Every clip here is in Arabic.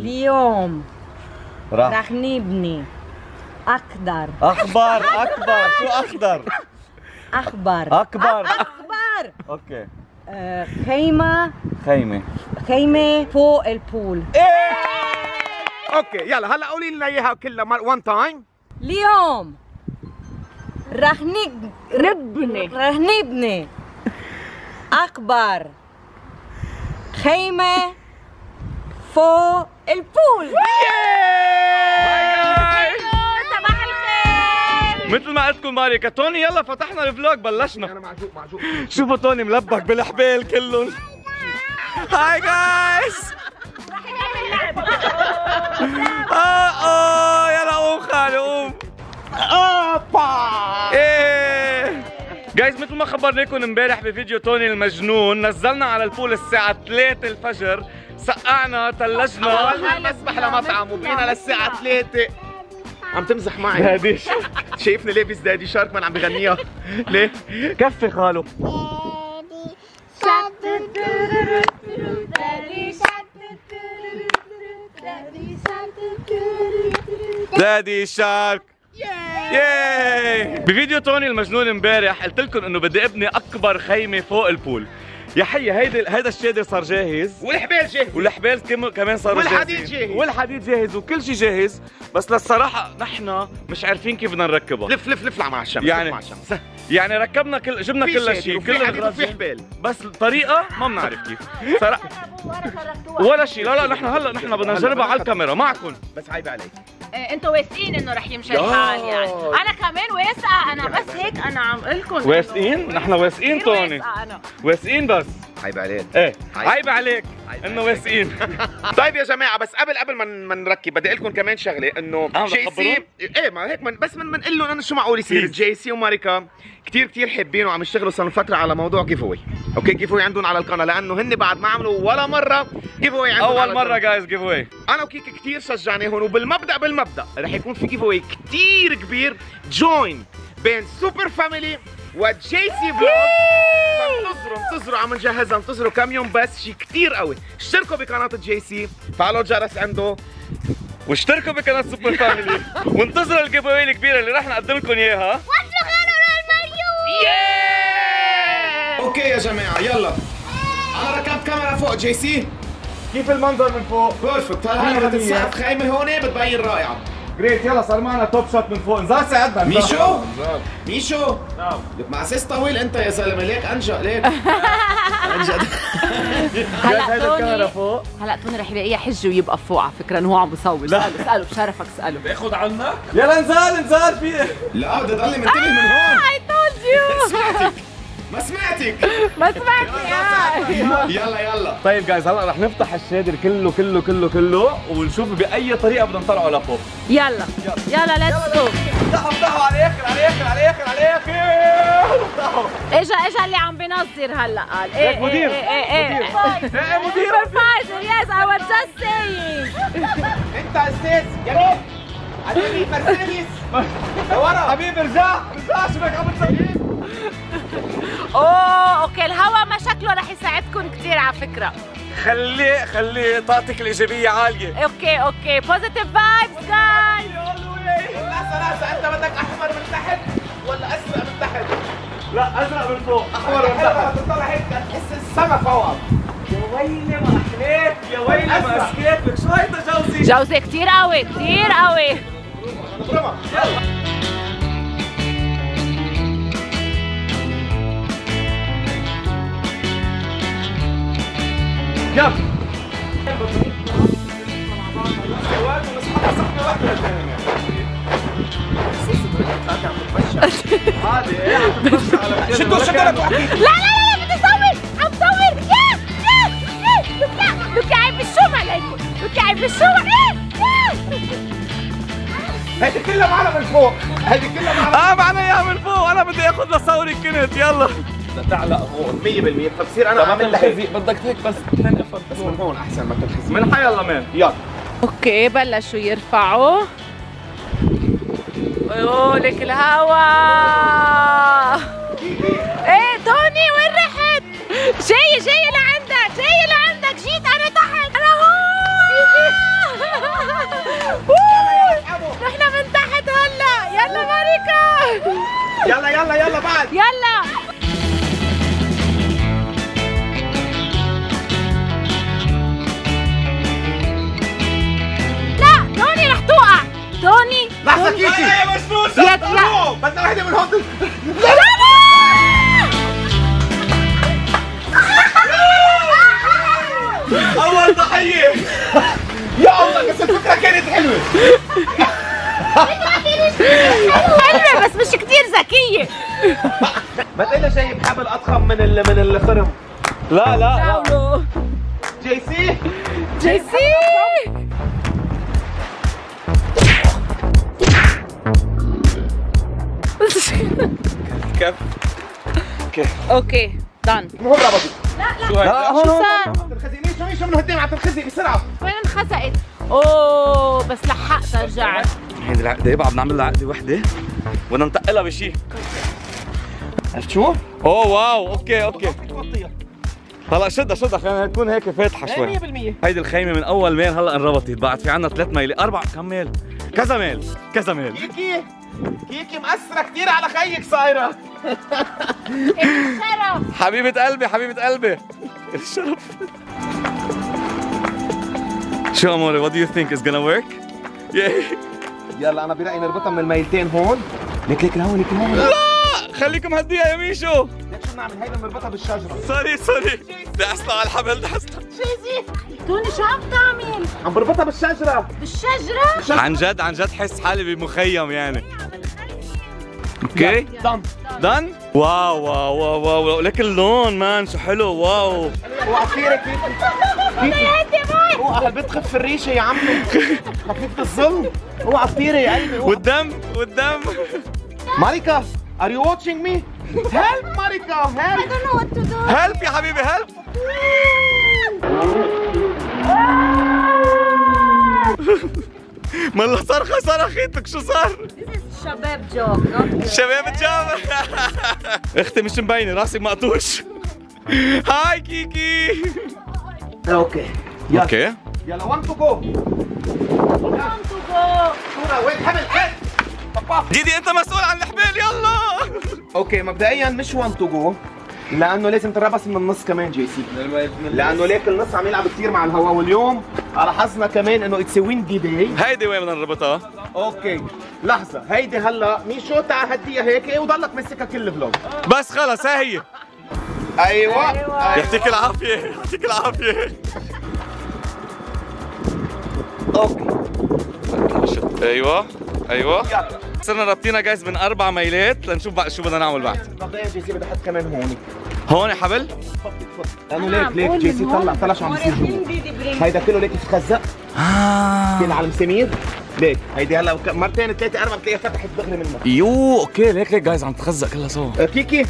اليوم راح نبني أخضر. أكبر شو أخضر؟ أكبر أوكي. خيمة فوق البول. اوكي يلا هلا قولي لنا اياها كلها وان تايم. اليوم راح نبني أكبر خيمة فوق البول. صباح الخير. مثل ما قلت لكم ماريكا توني يلا فتحنا الفلوج بلشنا. انا معجوق شوفوا توني ملبك بالحبال كلهم. هاي جايز. يلا قوم خالي قوم. ايه جايز مثل ما خبرناكم امبارح بفيديو توني المجنون، نزلنا على البول الساعة 3 الفجر، سقعنا ثلجنا نسبح لمطعم وبقينا للساعة 3. عم تمزح معي. دادي شايفني لابس دادي شارك من عم بغنيها. ليه؟ كفي خالو. دادي شارك. ياي. بفيديو توني المجنون امبارح قلت لكم انه بدي ابني اكبر خيمه فوق البول. يا حي هيدا الشادر صار جاهز، والحبال جاهز، والحبال كمان صاروا والحديد جاهز، والحديد جاهز وكل شيء جاهز، بس للصراحه نحن مش عارفين كيف بدنا نركبها. لف مع الشمس. يعني ركبنا جبنا كل شيء، كل الحديد حبال، بس الطريقه ما بنعرف كيف صراحه ولا شيء. لا نحن هلا بدنا نجربها على الكاميرا معكم. بس عيب عليك. انتوا واثقين انه رح يمشي الحال يعني. انا كمان واثقه، انا بس هيك انا عم اقول لكم واثقين. نحن واثقين توني، واثقين بس عيب عليك. ايه عيب عليك انه واثقين. طيب يا جماعه بس قبل ما نركب بدي اقول لكم كمان شغله انه جي سي. ايه ما هيك بس بنقول لهم انه شو معقول يصير. جي سي وماريكا كثير حابين وعم يشتغلوا صار فتره على موضوع جيف اواي. اوكي جيف اواي عندهم على القناه لانه هن بعد ما عملوا ولا مره جيف اواي عندهم. اول مره جايز جيف اواي. انا وكيكي كثير شجعناهم وبالمبدا رح يكون في جيف اواي كثير كبير جوين بين سوبر فاميلي وجي سي فلوج. انتظروا عم نجهزها، انتظروا كم يوم بس شيء كثير قوي. اشتركوا بقناه جي سي، فعلوا الجرس عنده، واشتركوا بقناه سوبر فاميلي وانتظروا الجيف اواي الكبيره اللي رح نقدم لكم اياها. اوكي يا جماعه يلا انا ركبت كاميرا فوق جي سي. كيف المنظر من فوق؟ بيرفكت. هلا بتتسقف خيمه هون بتبين رائعه. جريت يلا صار معنا توب شوت من فوق. نزار ساعدنا. ميشو نعم لك مع اساس طويل انت يا زلمه. ليك انجا ليك. انجا. هلا توني رح يلاقيها حجه ويبقى فوق على فكره انه هو عم بصور. اساله بشرفك اساله. باخذ عنك. يلا نزال في. لا بدي ضلني منتبه من هون. I told you. ما سمعتك يلا. طيب جايز هلا رح نفتح الشادر كله ونشوف باي طريقه بدنا نطلعه لفوق. يلا ليتس جو. افتحوا على الاخر. اجا اللي عم بينظر هلا قال ايه مدير. مدير سوبرفايزر. يس I was just saying. انت استاذ جميل حبيبي مرسيدس ورا. حبيبي ارجع شوفك عم بتصير. اوكي الهوا ما شكله رح يساعدكم كثير على فكره. خلي طاقتك الايجابيه عاليه. اوكي بوزيتيف فايبس جايز. لحظه انت بدك احمر من تحت ولا ازرق من تحت؟ لا ازرق من فوق. احمر من تحت. تطلع هيك تحس السما فوق. يا ويلي ما حكيت، يا ويلي ما حكيت لك. شو هيدا جوزي كثير قوي. برافو يلا. يلا شدوا لك واحكي. لا بدي اصور. عم بصور. لوكي عيب بالشوم عليكم. هيدي كلها معنا من فوق. معنا اياها من فوق. انا بدي اخذ لصوري كنت. يلا تعلق هون 100%. فبصير انا اعمل لك بدك هيك بس 2 قفل بس من هون احسن ما تنحزي. من حي الله مان. يلا اوكي بلشوا يرفعوا. لك الهوا. ايه توني وين رحت؟ جاي لعندك. جيت انا تحت. انا هون. لحظة كيكي يا مجنون بدنا واحدة من هون. اول ضحيه. يا الله بس الفكرة كانت حلوة. حلوة بس مش كتير ذكية. ما تقلي جايب حبل اضخم من الخرم. لا جيسي كيف اوكي دان. هون ربطي. شو هيك؟ شو صار؟ تنخزق مين من هالدين عم تنخزق بسرعة. وين انخزقت؟ اوه بس لحقت رجعت. هيدي العقده بعد نعمل لها عقده وحده بدنا نتقلها بشيء. عرفت شو؟ اوه واو اوكي هلا شدها خلينا تكون هيك فاتحه شوي. 100%. هيدي الخيمه من اول ميل هلا انربطت، بعد في عنا 3 ميل 4 كم ميل؟ كذا ميل. كيكي مأثرة كثير على خيك صايرة. الشرف. حبيبة قلبي الشرف. شو اموري؟ what do you think is gonna work؟ يلا انا برأيي نربطها من الميلتين هون. ليك لهون. لا خليكم هديها يا ميشو. ليك شو نعمل؟ هيدا بنربطها بالشجرة. سوري دعسنا على الحبل توني شو عم تعمل؟ عم بربطها بالشجرة. بالشجرة؟ عن جد حس حالي بمخيم يعني. اوكي دن واو لك اللون مان شو حلو واو. وعصيرة كيكي. اوعى هالبنت خف الريشة يا عمي. خفيفة الظل. اوعى عصيرة يا قلبي. والدم ماريكا are you watching me؟ help ماريكا help. I don't know what to do. هلب يا حبيبي هلب. مالله صرختك شو صار؟ شباب جوك. شباب الجامعة. اختي مش مبينة راسي مقطوش. هاي كيكي. اوكي يلا 1 تو جو. صورة وين حبل ديدي انت مسؤول عن الحبال يلا. اوكي مبدئيا مش 1 تو جو لانه لازم تنربس من النص كمان جيسي، لانه ليك النص عم يلعب كثير مع الهواء، واليوم على حظنا كمان انه اتس ويندي داي. هيدي وين بدنا نربطها؟ اوكي لحظه هيدي هلا ميشو تعال هديها هيك وضلك ماسكها كل الفلوج. بس خلص هي ايوه يعطيك العافيه اوكي ايوه صرنا رابطينها جايز من 4 ميلات لنشوف بقى شو بدنا نعمل بعد. مبدئيا جيسي بدي احط كمان هون حبل. لانه ليك جيسي طلع شو عم بيصير جوا. هيدا كله ليك يتخزق كله على المسامير. ليك هيدي هلا مرتين 3 4 بتلاقيها فتحت دغري منها. يو اوكي ليك جايز عم تتخزق كلها سوا. كيكي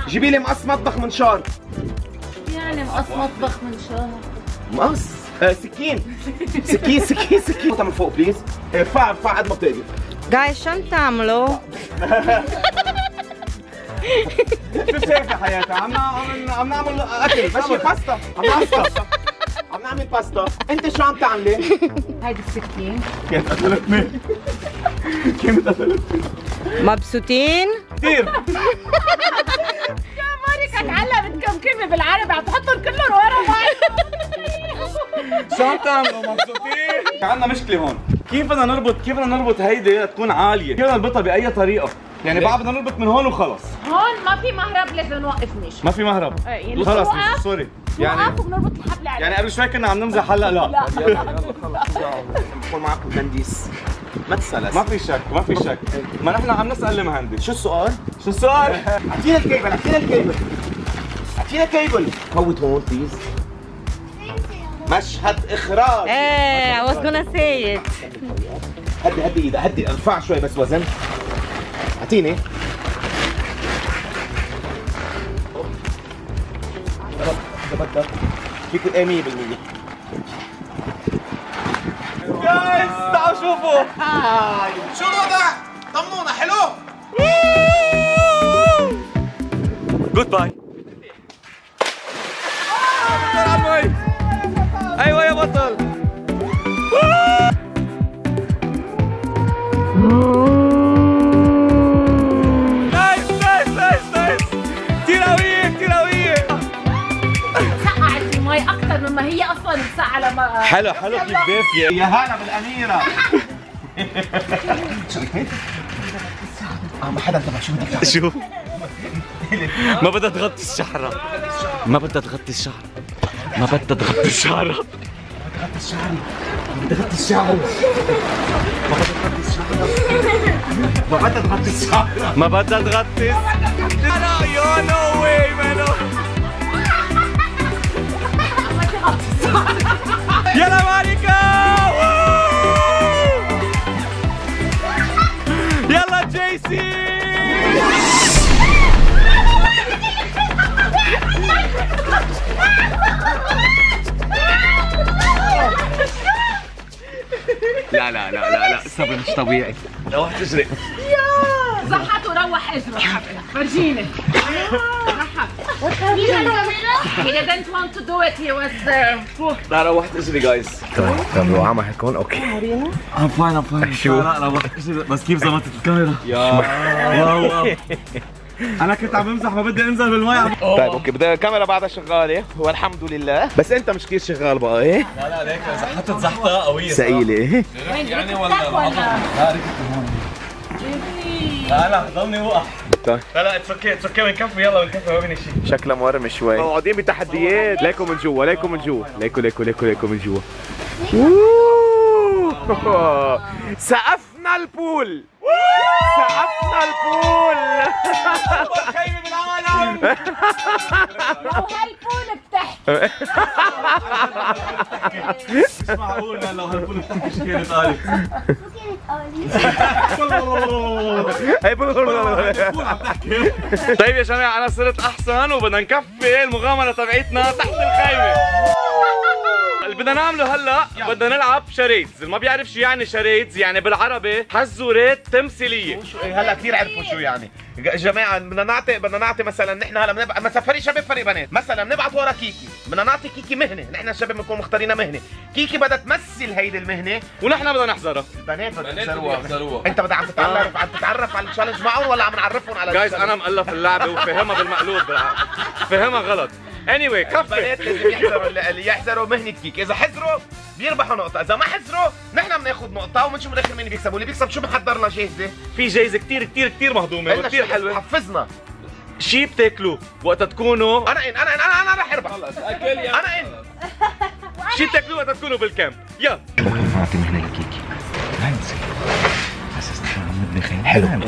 جيبي لي مقص مطبخ منشار. يعني مقص مطبخ منشار. مقص سكين حطها من فوق بليز. ارفع قد ما بتقدر. جايز شو عم تعملوا؟ شو شايف يا حياتي؟ عم نعمل اكل ماشي باستا. عم نعمل باستا. انت شو عم تعملي؟ هيدي السكين. كيف قتلتني؟ مبسوطين؟ كثير. يا ماريكا تعلمت كم كلمة بالعربي عم تحطهم كلهم ورا بعض. شو عم تعملوا مبسوطين؟ عندنا مشكلة هون، كيف بدنا نربط هيدي تكون عالية؟ كيف بدنا نربطها بأي طريقة؟ يعني بعد بدنا نربط من هون وخلص. هون ما في مهرب لازم نوقف ميشو. ما في مهرب. يعني خلص نوقف. سوري. نوقف وبنربط الحبل عليه. يعني قبل شوي كنا عم نمزح هلا لا. يلا بقول معكم بنديس. ما تسأل. ما في شك. ما نحن عم نسأل المهندس. شو السؤال؟ اعطينا الكيبل. فوت هون بليز. مشهد اخراج. ايه I was gonna say it. هدي ايدك ارفع شوي بس وزن. اعطيني. بدك فيك 100%. جايز تعالوا شوفوا. شو الوضع؟ طمنونا حلو؟ جود باي. ايوه يا بطل. نايس. كتير قوية. سقعت المي أكثر مما هي أصلاً مسقعة لما حلو كيف دافية. يا هلا بالأميرة. شريفين؟ ما حدا انتبه. شو بدك تعمل؟ شو؟ ما بدها تغطي الشعرة. ما بدها تغطي الشعرة. ما بدها تغطي الشعرة. بدي غطي الشعر. ما بدها تغطي الشعر. ما بدها تغطي. أنا يو نو واي مانو. يلا ماريكا. يلا جيسي. لا لا لا لا لا الصبر مش طبيعي. روح تجري. زحط وروح اجري. فرجيني. زحط. He didn't want to do it. He was. لا روح تجري جايز. طيب لو عمل هيكون اوكي. I'm fine. شو؟ لا روح تجري بس كيف ظبطت الكاميرا؟ يا واو. انا كنت عم بمزح ما بدي انزل بالمي. طيب اوكي بدها الكاميرا بعدها شغاله والحمد لله. بس انت مش كثير شغال بقى ايه؟ لا لا ليك زحطت زحطه قويه ثقيله ايه؟ يعني ولا لا ركبت هون. لا لا ضلني وقع. لا لا اتس اوكي بنكفي يلا بنكفي ما بيني شيء. شكلها مورم شوي. قاعدين بتحديات. ليكم من جوا ليكم من جوا ليكم من جوا. سقفنا البول. سقفنا البول. خيمه بالعالم. لو هالبول بتحكي. مش معقول لو هالبول بتحكي شو كانت قالت. طيب يا جماعه انا صرت احسن وبدنا نكفي المغامره تبعتنا تحت الخيمه. اللي بدنا نعمله هلا بدنا نلعب شريدز. اللي ما بيعرف شو يعني شريدز يعني بالعربي حزورات تمثيليه. هلا كثير عرفوا شو يعني. جماعه بدنا نعطي مثلا نحن هلا بنبقى مثلا فريق شباب فريق بنات مثلا بنبعت ورا كيكي. بدنا نعطي كيكي مهنه. نحن الشباب بنكون مختارين مهنه. كيكي بدها تمثل هيدي المهنه ونحن بدنا نحضرها. البنات بدها يحضروها. انت بدك عم تتعرف على التشالنج معهم ولا عم نعرفهم على جايز انا مؤلف اللعبه وفهمها بالمقلوب فهمها غلط. anyway كفي. البنات لازم يحضروا اللي يحضروا مهنه كيكي. اذا حضروا بيربحوا نقطه. اذا ما حضروا نحن بناخذ نقطه وبنشوف بالاخر مين بيكسب. واللي بيكسب شو بنحضر لنا جاهزه. في جايزه كثير كثير كثير مهضومه وكثير حلوه. حفزنا. شي بتاكلوه وقت تكونوا انا رح اربح. انا ان شي بتاكلوه وقت تكونوا بالكامب. يلا نعطي مهنه لكيكي. هانسي حاسس نحن عم نبني خيمه. حلو حلو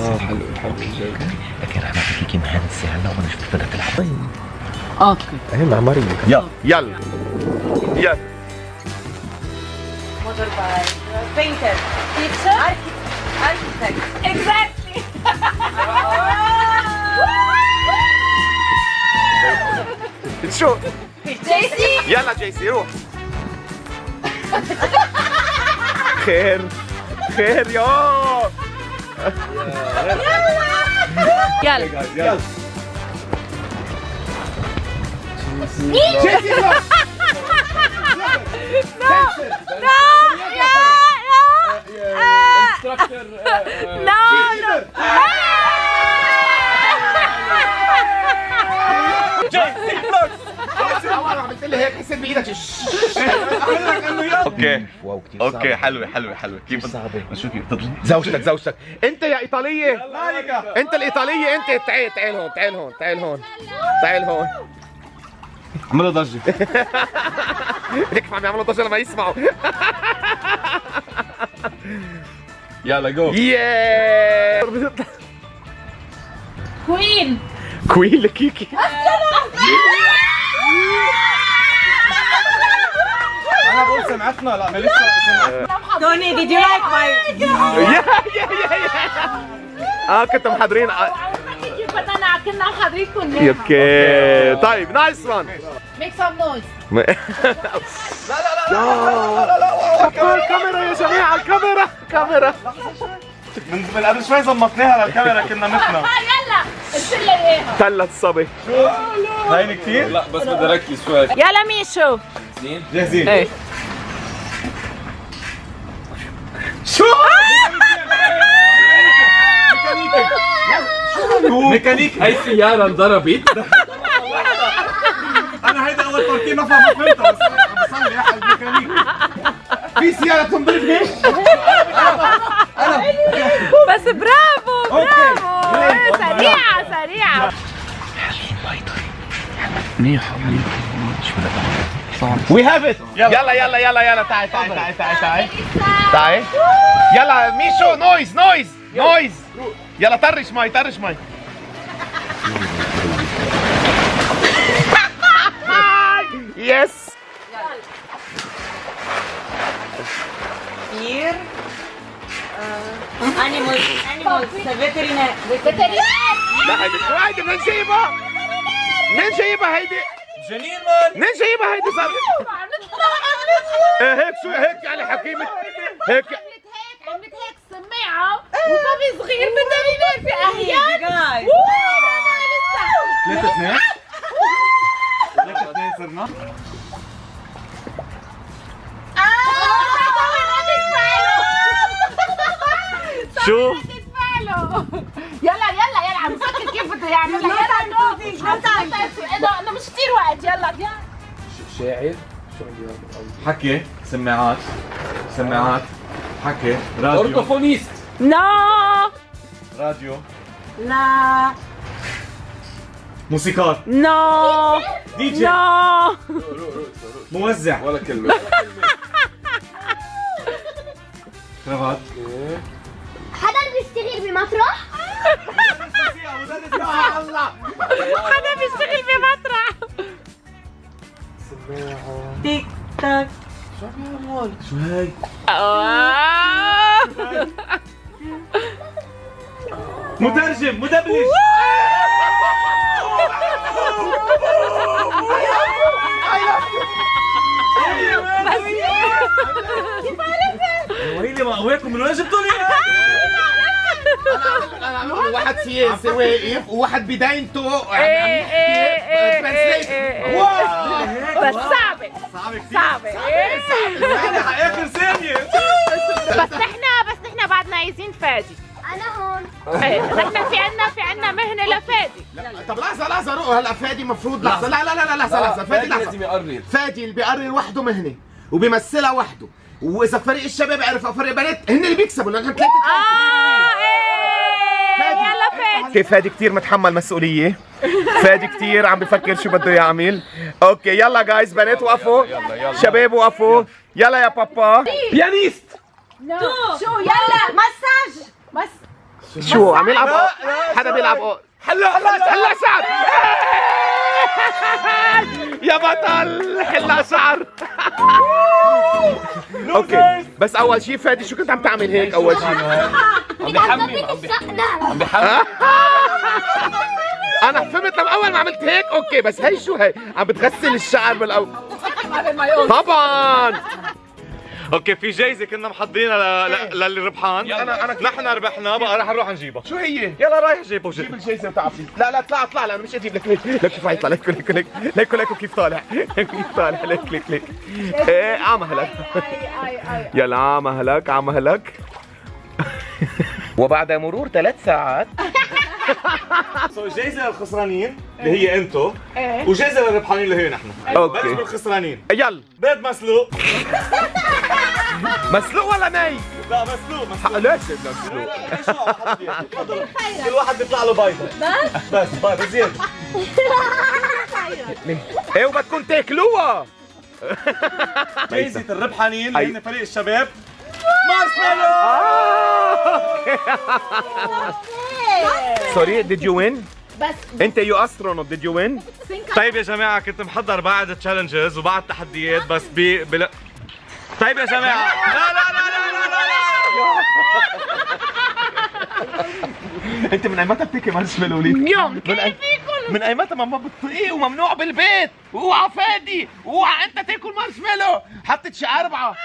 لكن رح نعطي كيكي مهنسه هلا ونشوف بدها تلعب. اوكي. ايه مع ماريا. يلا Motorbike. Painter. Teacher. Architect. Exactly. شو؟ جيسي. يلا جيسي روح. خير يا يلا. جيسي روح. عملت لي هيك حسيت بايدك. اوكي حلوه كيف صعبه. شو كيف بتطلع زوجتك انت يا ايطاليه. انت الايطاليه انت. تعال هون. عملوا ضجه. هيك عم يعملوا ضجه لما يسمعوا. يلا جو. كوين لكيكي. انا بقول سمعتنا. لا ما لسه سمعتنا. Tony, did you like my? كنتوا محضرين. كيف بدنا كنا محضرينكم. اوكي طيب نايس وان. Make some noise. لا الكاميرا يا جماعه. الكاميرا من قبل شوي ظبطناها للكاميرا كنا متنا. يلا الشله اياها. تلت الصبي. هاين كثير؟ لا بس بدي اركز شوي. يلا ميشو. جاهزين؟ ايه. شو؟ ميكانيك. هاي سيارة انضربت. أنا هيدا أول تركيب ما فهمتها بس بصلي يا الميكانيك. في سيارة تنضرب هيك؟ بس برافو برافو. سريعة سريعة. وي هاف ات. يلا يلا يلا يلا تعي تعي تعي تعي تعي تعي. يلا ميشو نويز نويز نويز. يلا طرش مي طرش مي. يس. Here. Animals. Veterinary. لا هيدي شو هيدي منين جايبها؟ منين جايبها هيدي؟ جنين مان. منين جايبها هيدي صار؟ هيك شو هيك يعني حكيمة هيك. عملت هيك سماعة وصبي صغير فيترينير في أحيان. Guys. 3-2 3-2 صرنا. شو؟ يلا يلا يلا عم بفكر كيف بده يعملها. يلا انا مش كثير وقت. يلا شاعر شو حكي سماعات سماعات حكي راديو اورتوفونيست. نو راديو لا موسيقار نو دي جي نو موزع ولا كلمة. كرافات حدا بيشتغل بمطرح؟ حدا بيشتغل بمطرح. Tick tock. شو هاي؟ مترجم مدبلج وهي اللي مقواكم من وين جبتوا لي؟ انا واحد سياسي واقف وواحد بداينته بس صعبة صعبة كثير صعبة. اخر ثانية بس نحن بعدنا عايزين فادي. أنا هون. نحن في عنا مهنة لفادي. طب لحظة روقوا هلا فادي مفروض لحظة لا لا لا لحظة فادي لازم لحظة. يقرر. فادي اللي بيقرر وحده مهنة وبيمثلها وحده، وإذا فريق الشباب عرف أو فريق بنات هن اللي بيكسبوا لأنهم 3-3. يلا فادي. كيف فادي كثير متحمل مسؤولية. فادي كثير عم بفكر شو بده يعمل. اوكي يلا جايز بنات وقفوا. شباب وقفوا. يلا يا بابا. بيانيست. شو يلا مساج بس. شو عم يلعب؟ حدا بيلعب حلا شعر. يا بطل حلا شعر. اوكي بس اول شيء فادي شو كنت عم تعمل هيك اول شيء؟ عم بيحمم عم بيحمم. انا فهمت لما اول ما عملت هيك اوكي بس هي شو هي؟ عم بتغسل الشعر بالاول. طبعا. اوكي في جايزة كنا محضرينها للي ربحان. نحن ربحنا بقى رح نروح نجيبها. شو هي؟ يلا رايح جيبه جيب الجايزة وتعرفي. لا اطلع لا انا مش اجيب لك ليك كيف يطلع ليك كيف طالع كيف طالع ليك ايه عمهلك. يلا عمهلك. وبعد مرور 3 ساعات جايزة للخسرانين اللي هي انتو وجايزة للربحانين اللي هي نحن. اوكي. بلش بالخسرانين. يلا بيض مسلوق. مسلوق ولا ني؟ لا مسلوق ليش مسلوق؟ تفضل كل واحد بيطلع له بيضة بس بيضة زيادة. ايه وبدكم تاكلوها. جايزة الربحانين اللي هن فريق الشباب مارشميلو. سوري did you win؟ بس انت يو استرونوت did you win؟ طيب يا جماعة كنت محضر بعد تشالنجز وبعد تحديات بس بلا. طيب يا جماعة لا انت من ايمتى بتاكل مارشميلو ليه؟ اليوم من ايمتى ما بتطيقيه وممنوع بالبيت. اوعى فادي اوعى انت تاكل مارشميلو. حطيت شي 4.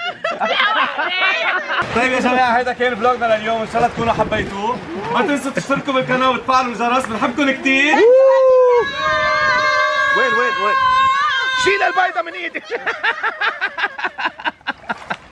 طيب يا جماعة هيدا كان فلوجنا لليوم ان شاء الله تكونوا حبيتوه. ما تنسوا تشتركوا بالقناة وتفعلوا الجرس بنحبكم كثير. وين شيل البيضة من ايدك.